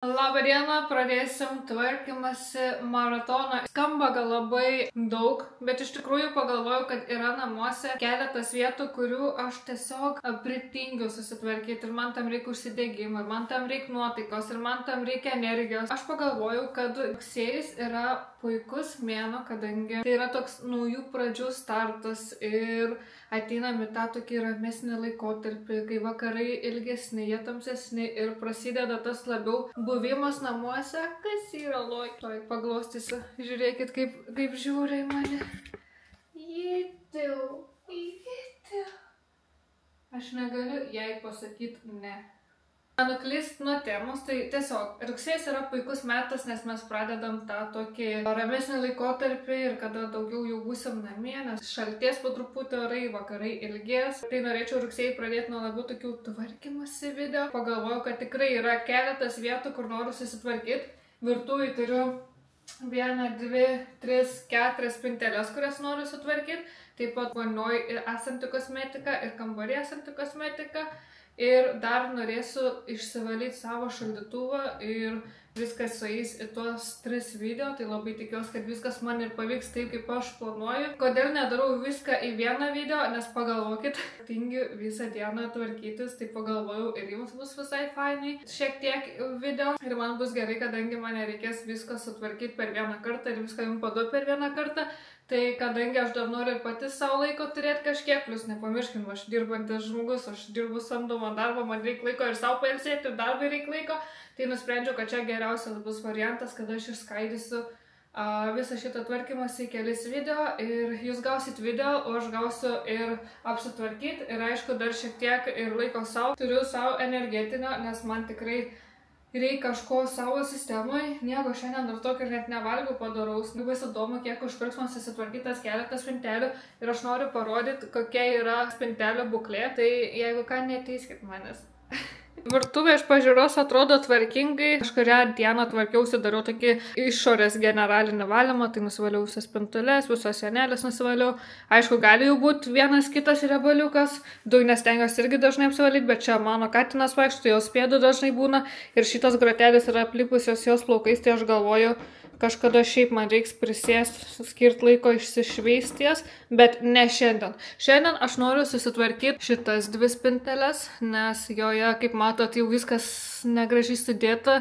Labą dieną, pradėsim tvarkymąsi maratoną. Skamba gal labai daug, bet iš tikrųjų pagalvojau, kad yra namuose keletas vietų, kurių aš tiesiog pritingiu susitvarkyti ir man tam reikia užsidegimo, ir man tam reikia nuotaikos, ir man tam reikia energijos. Aš pagalvojau, kad rugsėjis yra puikus mėnuo, kadangi tai yra toks naujų pradžių startas ir ateinam į tą tokį ramesnį laikotarpį, kai vakarai ilgesni, jie tamsesni ir prasideda tas labiau buvimas namuose, kas yra loik. Toj paglostysiu. Žiūrėkit, kaip žiūri į mane. Jėtiu. Aš negaliu jai pasakyti ne. Nuklyst nuo temos, tai tiesiog rugsėjas yra puikus metas, nes mes pradedam tą tokį ramesnį laikotarpį ir kada daugiau jau būsim namie, nes šalties po truputį orai, vakarai ilgės. Tai norėčiau rugsėjai pradėti nuo labiau tokių tvarkymosi video. Pagalvojau, kad tikrai yra keletas vietų, kur noriu susitvarkyti. Virtuvėj turiu 1, 2, 3, 4 spinteles, kurias noriu sutvarkyti. Taip pat vonioj esanti kosmetika ir kambarė esanti kosmetika. Ir dar norėsiu išsivalyti savo šaldytuvą ir viskas sueis į tuos 3 video, tai labai tikiuosi, kad viskas man ir pavyks taip, kaip aš planuoju. Kodėl nedarau viską į vieną video, nes pagalvokit, tingiu visą dieną tvarkytis, tai pagalvojau ir jums bus visai fainai šiek tiek video. Ir man bus gerai, kadangi man reikės viską sutvarkyti per vieną kartą ir viską jums paduoti per vieną kartą. Tai kadangi aš dar noriu ir pati savo laiko turėti kažkiek, plus nepamirškim, aš dirbantis žmogus, aš dirbu samdomą darbą, man reikia laiko ir savo pailsėti, ir darbui reikia laiko, tai nusprendžiau, kad čia geriausias bus variantas, kad aš išskaidysiu visą šitą tvarkymąsi į kelis video ir jūs gausit video, o aš gausiu ir apsitvarkyti ir aišku dar šiek tiek ir laiko savo. Turiu savo energetinio, nes man tikrai reikia kažko savo sistemai, nieko šiandien dar tokio ir net nevalgiau padaraus. Bus įdomu, kiek užtruks man susitvarkytas keletas spintelių ir aš noriu parodyti, kokia yra spintelių būklė, tai jeigu ką, neteiskit manęs. Virtuvė iš pažiūros atrodo tvarkingai. Aš kurią dieną tvarkiausi, dariau tokį išorės generalinį valymą, tai nusivaliau visas spinteles, visos sienelės nusivaliau. Aišku, gali jau būti vienas kitas riebaliukas, dujines stengiuosi irgi dažnai apsivalyti, bet čia mano katinas vaikšto, jos pėdų dažnai būna ir šitas grotelis yra aplipusios jos plaukais, tai aš galvoju, kažkada šiaip man reiks prisėsti, skirti laiko išsišveisties, bet ne šiandien. Šiandien aš noriu susitvarkyti šitas 2 spinteles, nes joje, kaip matot, jau viskas negražiai sudėta,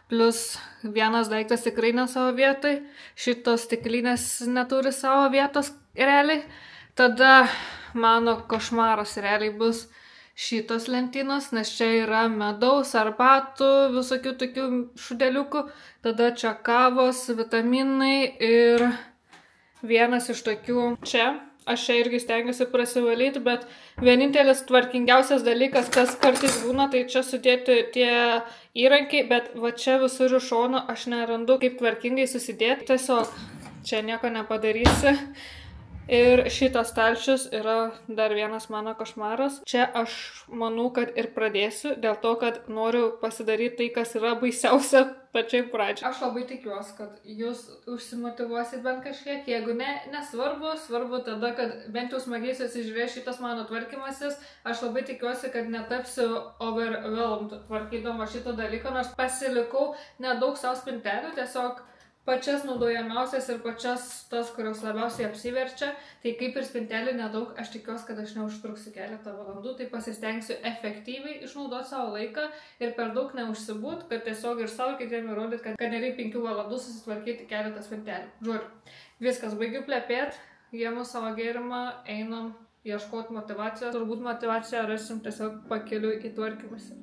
plus vienas daiktas tikrai ne savo vietoj, šitos stiklinės neturi savo vietos realiai. Tada mano košmaras realiai bus šitos lentynos, nes čia yra medaus, arbatų, visokių tokių šudeliukų, tada čia kavos, vitaminai ir vienas iš tokių čia. Aš čia irgi stengiuosi prasivalyti, bet vienintelis tvarkingiausias dalykas, kas kartais būna, tai čia sudėti tie įrankiai, bet va čia visur iš šono aš nerandu, kaip tvarkingai susidėti. Tiesiog čia nieko nepadarysi. Ir šitas stalčius yra dar vienas mano košmaras. Čia aš manau, kad ir pradėsiu, dėl to, kad noriu pasidaryti tai, kas yra baisiausia pačiai pradžiai. Aš labai tikiuosi, kad jūs užsimotyvuosit bent kažkiek. Jeigu ne, nesvarbu, svarbu tada, kad bent jau smagiai susižiūrės šitas mano tvarkymasis. Aš labai tikiuosi, kad netapsiu overwhelmed tvarkydama šito dalyko, nors pasilikau nedaug savo spintelių, tiesiog pačias naudojamiausias ir pačias tas, kurios labiausiai apsiverčia. Tai kaip ir spintelių nedaug, aš tikiuosi, kad aš neužtruksiu keletą valandų, tai pasistengsiu efektyviai išnaudoti savo laiką ir per daug neužsibūt, kad tiesiog ir savo kitiem įrodyti, kad nereikia 5 valandų susitvarkyti keletą spintelių. Žiūrėjau, viskas, baigiu plepėti, jėmu savo gėrimą, einam ieškoti motivacijos. Turbūt motivaciją rasim tiesiog pakeliui į tvarkymąsi.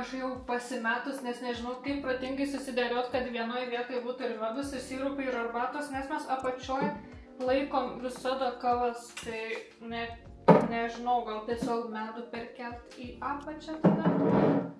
aš jau pasimetus, nes nežinau, kaip protingai susidėliot, kad vienoje vietoje būtų ir medus, ir sirupai, ir arbatos, nes mes apačioje laikom visada kavas, tai nežinau, gal tiesiog medų perkelt į apačią tada.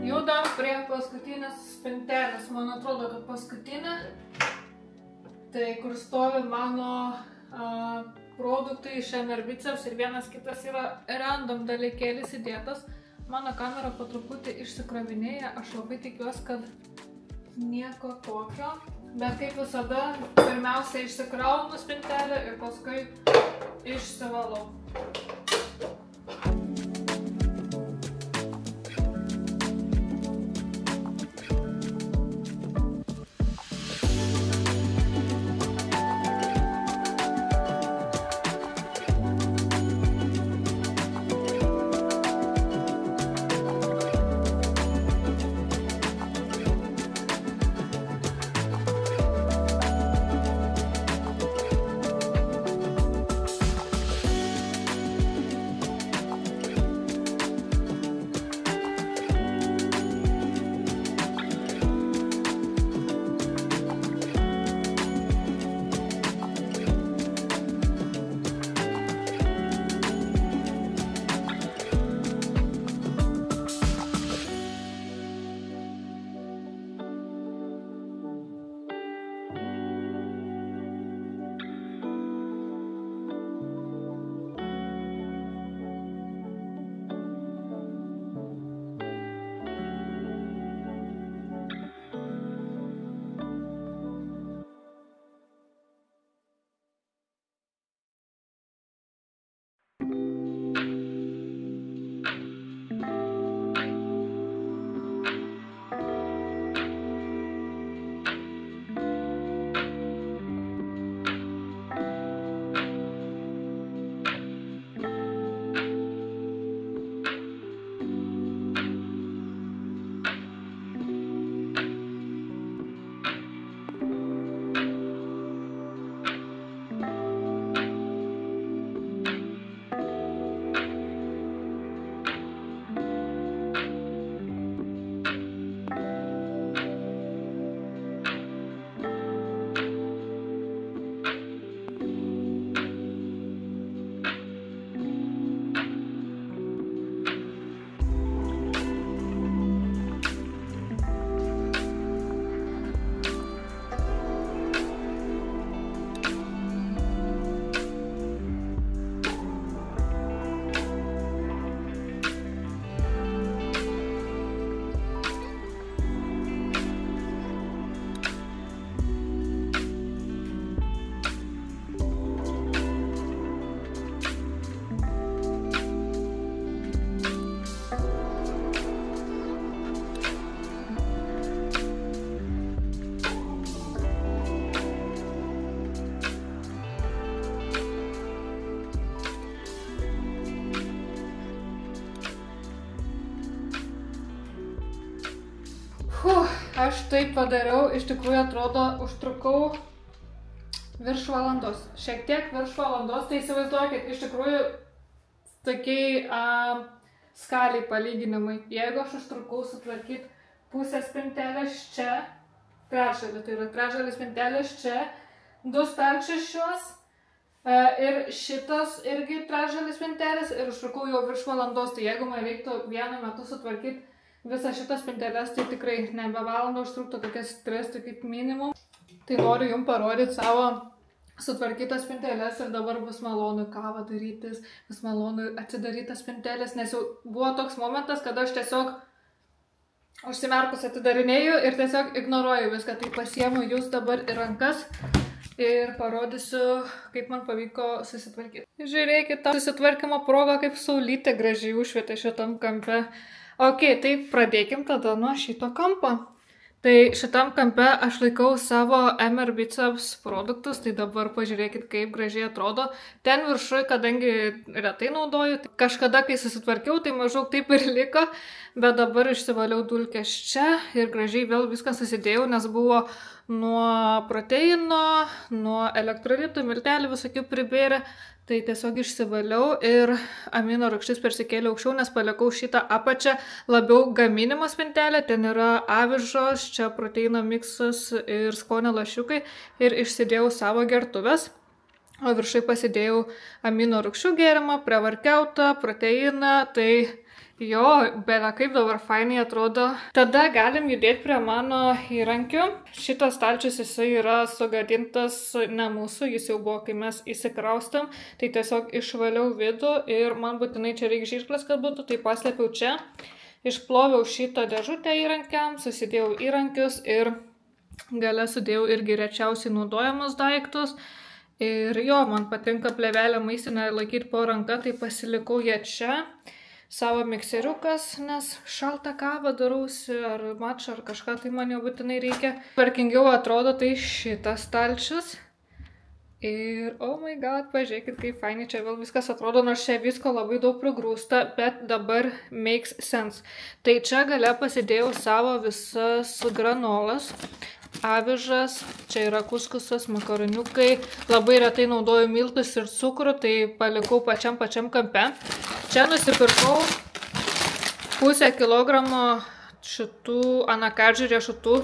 Judam prie paskutinės spintelės. Man atrodo, kad paskutinė. Tai kur stovi mano produktai iš Emerbiceps ir vienas kitas yra random dalykėlis įdėtas. Mano kamera po truputį išsikrovinėja, aš labai tikiuosi, kad nieko tokio. Bet kaip visada, pirmiausia išsikraunu spintelę ir paskui išsivalau. Aš taip padariau, iš tikrųjų atrodo, užtrukau virš valandos. Šiek tiek virš valandos, tai įsivaizduokit, iš tikrųjų tokiai skaliai palyginimai. Jeigu aš užtrukau sutvarkyti pusę spintelės čia, trečdalį, tai yra trečdalis spintelės čia, 2 stalčius ir šitas irgi trečdalis spintelės ir užtrukau jau virš valandos. Tai jeigu man reiktų vienu metu sutvarkyti visas šitas spinteles, tai tikrai nebe valandą užtruktų, tokias 3 kaip minimum. Tai noriu jums parodyti savo sutvarkytas spinteles ir dabar bus malonu kavą darytis, bus malonu atsidarytas spinteles, nes jau buvo toks momentas, kad aš tiesiog užsimerkus atidarinėju ir tiesiog ignoruoju viską. Tai pasiemu jūs dabar į rankas ir parodysiu, kaip man pavyko susitvarkyti. Žiūrėkit, tą susitvarkymo progą, kaip saulytė gražiai užšvietė šitam kampe. Ok, tai pradėkim tada nuo šito kampo. Tai šitam kampe aš laikau savo Emerbiceps produktus, tai dabar pažiūrėkit, kaip gražiai atrodo. Ten viršui, kadangi retai naudoju, kažkada, kai susitvarkiau, tai maždaug taip ir liko, bet dabar išsivaliau dulkes čia ir gražiai vėl viską susidėjau, nes buvo nuo proteino, nuo elektrolitų, miltelių visokių pribėrė. Tai tiesiog išsivaliau ir amino rūgštis persikėliau aukščiau, nes palikau šitą apačią labiau gaminimo spintelę. Ten yra avižos, čia proteino miksas ir skonio lašiukai ir išsidėjau savo gertuves. O viršai pasidėjau amino rūgščių gėrimą, prevarkiautą, proteiną, tai Jo, bele kaip dabar fainai atrodo. Tada galim judėti prie mano įrankių. Šitas stalčius jisai yra sugadintas ne mūsų, jis jau buvo, kai mes įsikraustam. Tai tiesiog išvaliau vidų ir man būtinai čia reikia žirklės, kad būtų, tai paslėpiau čia. Išploviau šitą dėžutę įrankiam, susidėjau įrankius ir gale sudėjau irgi rečiausiai naudojamus daiktus. Ir jo, man patinka plėvelę maistinę laikyti po ranka, tai pasilikau ją čia. Savo mikseriukas, nes šaltą kavą darausi, ar mačą, ar kažką, tai man jau būtinai reikia. Tvarkingiau atrodo tai šitas stalčius. Ir, oh my god, pažiūrėkit, kaip fainai čia vėl viskas atrodo, nors čia visko labai daug prigrūsta, bet dabar makes sense. Tai čia gale pasidėjau savo visas granolas, avižas, čia yra kuskusas, makaroniukai, labai retai naudoju miltus ir cukrų, tai palikau pačiam kampe. Čia nusipirkau pusę kilogramo šitų anakardžių riešutų,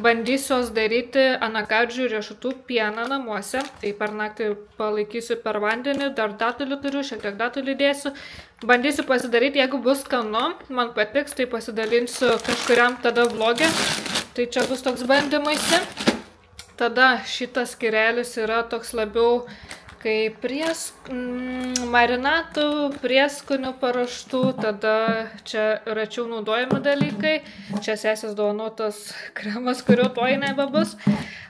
bandysiu daryti anakardžių riešutų pieną namuose, tai per naktį palaikysiu per vandenį, dar datulių turiu, šiek tiek datulių dėsiu, bandysiu pasidaryti, jeigu bus skanu, man patiks, tai pasidalinsiu kažkuriam tada vlogė, tai čia bus toks bandymaisi. Tada šitas skirelis yra toks labiau kaip marinatų, prieskonių paruoštų, tada čia rečiau naudojami dalykai, čia sesės dovanotas kremas, kurio toj nebebus.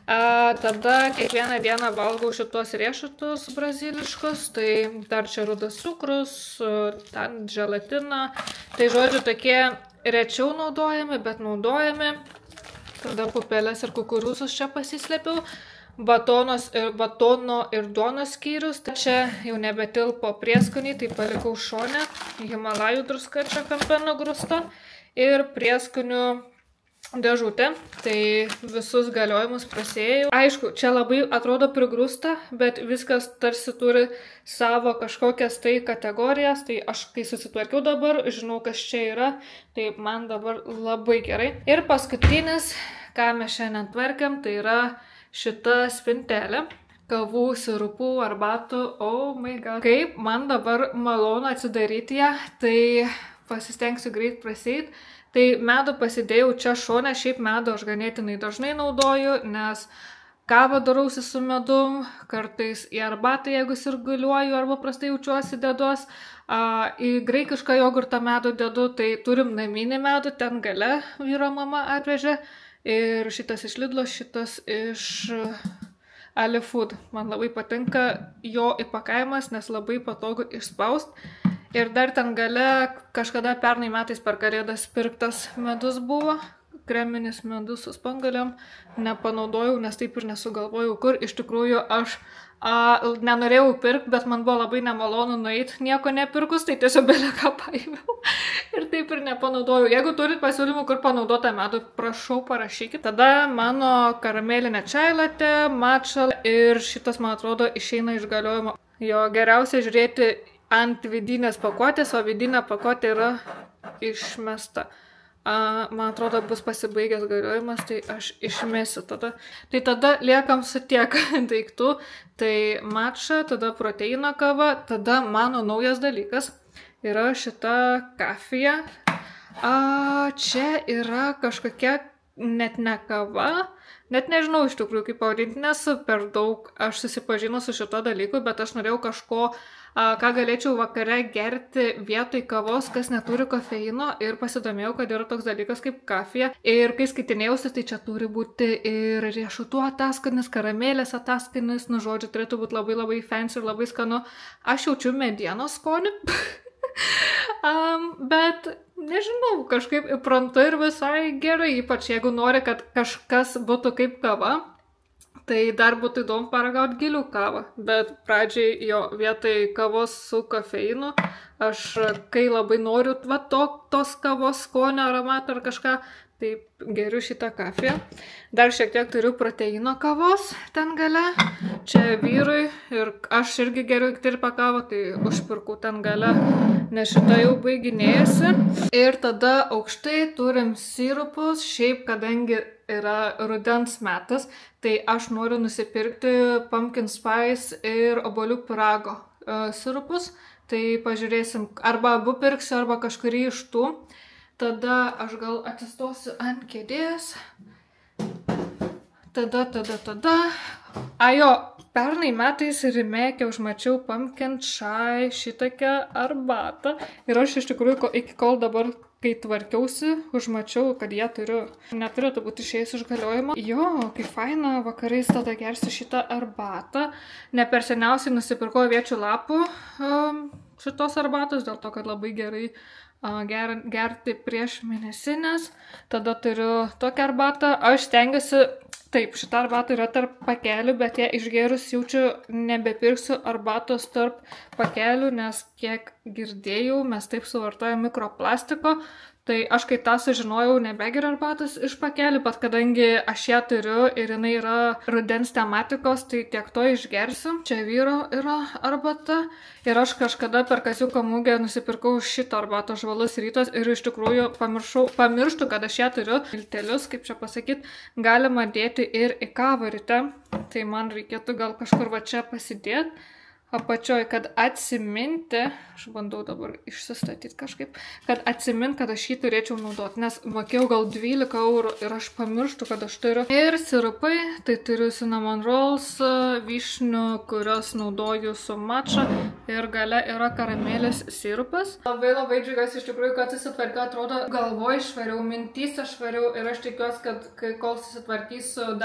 Tada kiekvieną dieną valgau šitos riešutus braziliškus, tai dar čia rudas cukrus, ten želatina, tai žodžiu tokie rečiau naudojami, bet naudojami. Tada pupelės ir kukurūzus čia pasislėpiau. Batono ir duonos skyrius, čia jau nebetilpo prieskoniai, tai palikau šone, Himalajų druska čia kampe nugrūsta ir prieskonių dėžutė, tai visus galiojimus prasėjau. Aišku, čia labai atrodo prigrūsta, bet viskas tarsi turi savo kažkokias tai kategorijas, tai aš kai susitvarkiau dabar, žinau, kas čia yra, tai man dabar labai gerai. Ir paskutinis, ką mes šiandien tvarkiam, tai yra šita spintelė, kavų, sirupų, arbatų, oh my god. Kaip man dabar malonu atsidaryti ją, tai pasistengsiu greit praseit. Tai medų pasidėjau čia šone, šiaip medų aš ganėtinai dažnai naudoju, nes kavą darausi su medum, kartais į arbatą, jeigu sirguliuoju arba prastai jaučiuosi deduos. Į graikišką jogurtą medų dedu, tai turim naminį medų, ten gale vyro mama atvežė. Ir šitas iš Lidlo, šitas iš Alifood. Man labai patinka jo įpakavimas, nes labai patogu išspaust. Ir dar ten gale kažkada pernai metais per Kalėdas pirktas medus buvo. Kreminis medus su spanguolėm. Nepanaudojau, nes taip ir nesugalvojau, kur iš tikrųjų aš nenorėjau pirkti, bet man buvo labai nemalonu nueiti nieko nepirkus, tai tiesiog belė ką paėmiau ir taip ir nepanaudojau. Jeigu turit pasiūlymų, kur panaudota medų, prašau parašykit. Tada mano karamelinė čai latte, matcha ir šitas, man atrodo, išeina iš galiojimo. Jo geriausia žiūrėti ant vidinės pakuotės, o vidinė pakuotė yra išmesta. Man atrodo, bus pasibaigęs galiojimas, tai aš išmesiu tada. Tai tada liekam su tiek daiktų. Tai matcha, tada proteino kava, tada mano naujas dalykas yra šita kafija. Čia yra kažkokia net ne kava, net nežinau iš tikrųjų kaip pavadinti, nes per daug aš susipažinau su šito dalyku, bet aš norėjau kažko, ką galėčiau vakare gerti vietoj kavos, kas neturi kofeino, ir pasidomėjau, kad yra toks dalykas kaip kafija. Ir kai skaitinėjausi, tai čia turi būti ir riešutų ataskanis, karamelės ataskanis, nu žodžiu, turėtų būti labai labai fancy ir labai skanu. Aš jaučiu medienos skonį, bet nežinau, kažkaip įprantu ir visai gerai, ypač jeigu nori, kad kažkas būtų kaip kava. Tai dar būtų įdomu paragauti gilių kavą, bet pradžiai jo vietoj kavos su kofeinu, aš kai labai noriu tos kavos skonio, aromato ar kažką, tai geriu šitą kafiją. Dar šiek tiek turiu proteino kavos ten gale, čia vyrui, ir aš irgi geriu tirpą kavą, tai užpirkau ten gale, nes šitą jau baiginėjasi. Ir tada aukštai turim sirupus, šiaip kadangi yra rudens metas, tai aš noriu nusipirkti pumpkin spice ir obuolių pyrago sirupus. Tai pažiūrėsim, arba abu pirksiu, arba kažkurį iš tų. Tada aš gal atsistosiu ant kėdės. Tada. Ajo, pernai metais Rimėke užmačiau pumpkin chai šitokią arbatą. Ir aš iš tikrųjų iki kol dabar, kai tvarkiausi, užmačiau, kad ją turiu. Neturėtų būti išėjus iš galiojimo. Jo, kaip faina, vakarais tada gersiu šitą arbatą. Ne per seniausiai nusipirkau aviečių lapų šitos arbatos, dėl to, kad labai gerai gerti prieš mėnesinės. Tada turiu tokią arbatą. Aš stengiuosi, taip, šitą arbatą yra tarp pakelių, bet ją išgėrus jaučiu nebepirksiu arbatos tarp pakelių, nes kiek girdėjau, mes taip suvartojame mikroplastiko. Tai aš kai tą sužinojau, nebegeriu arbatos iš pakelių, bet kadangi aš ją turiu ir jinai yra rudens tematikos, tai tiek to išgersiu. Čia vyro yra arbata. Ir aš kažkada per Kaziuko mugę nusipirkau šitą arbatą Žvalus rytas ir iš tikrųjų pamirštu, kad aš ją turiu. Miltelius, kaip čia pasakyti, galima dėti ir į kavą ryte. Tai man reikėtų gal kažkur va čia pasidėti. Apačioj, kad atsiminti, aš bandau dabar išsistatyti kažkaip, kad atsimint, kad aš jį turėčiau naudoti, nes mokėjau gal 12 eurų ir aš pamirštu, kad aš turiu. Ir sirupai, tai turiu cinnamon rolls, vyšnių, kurios naudoju su matcha ir gale yra karamelės sirupas. Labai džiugiuosi iš tikrųjų, kad susitvarkiau, atrodo, galvoj švariau, mintyse švariau ir aš tikiuosi, kad kol susitvarkysiu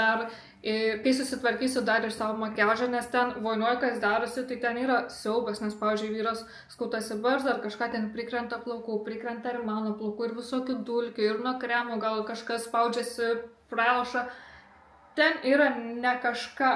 dar ir savo makiažą, nes ten vonioj, kas darosi, tai ten yra siaubas, nes, pavyzdžiui, vyras skautasi barzdą ar kažką ten prikrenta plaukų, prikrenta ir mano plaukų ir visokių dulkių ir nuo kremų, gal kažkas spaudžiasi praloša. Ten yra ne kažką.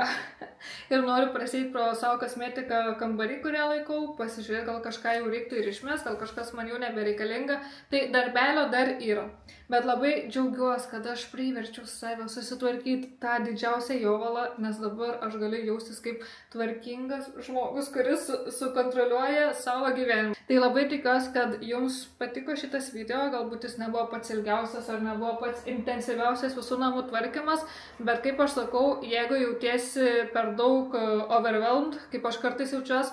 Ir noriu prasėti pro savo kosmetiką kambarį, kurią laikau, pasižiūrėti, gal kažką jau reiktų ir išmest, gal kažkas man jau nebereikalinga. Tai darbelio dar yra. Bet labai džiaugiuosi, kad aš priverčiau save susitvarkyti tą didžiausią jovalą, nes dabar aš galiu jaustis kaip tvarkingas žmogus, kuris sukontroliuoja savo gyvenimą. Tai labai tikiuosi, kad jums patiko šitas video, galbūt jis nebuvo pats ilgiausias ar nebuvo pats intensyviausias visų namų tvarkymas, bet kaip aš sakau, jeigu jautiesi per daug overwhelmed, kaip aš kartais jaučiuosi,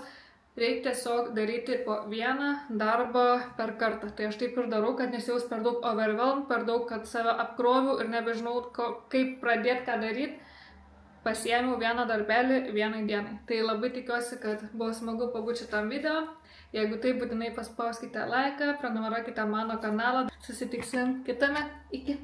reikia tiesiog daryti po vieną darbą per kartą. Tai aš taip ir darau, kad nesijaus per daug overwhelmed, per daug, kad save apkroviu ir nebežinau, kaip pradėti, ką daryti. Pasiėmiau vieną darbelį vienai dienai. Tai labai tikiuosi, kad buvo smagu pabūti šitam video. Jeigu tai, būtinai paspauskite laiką, prenumeruokite mano kanalą. Susitiksim kitame. Iki.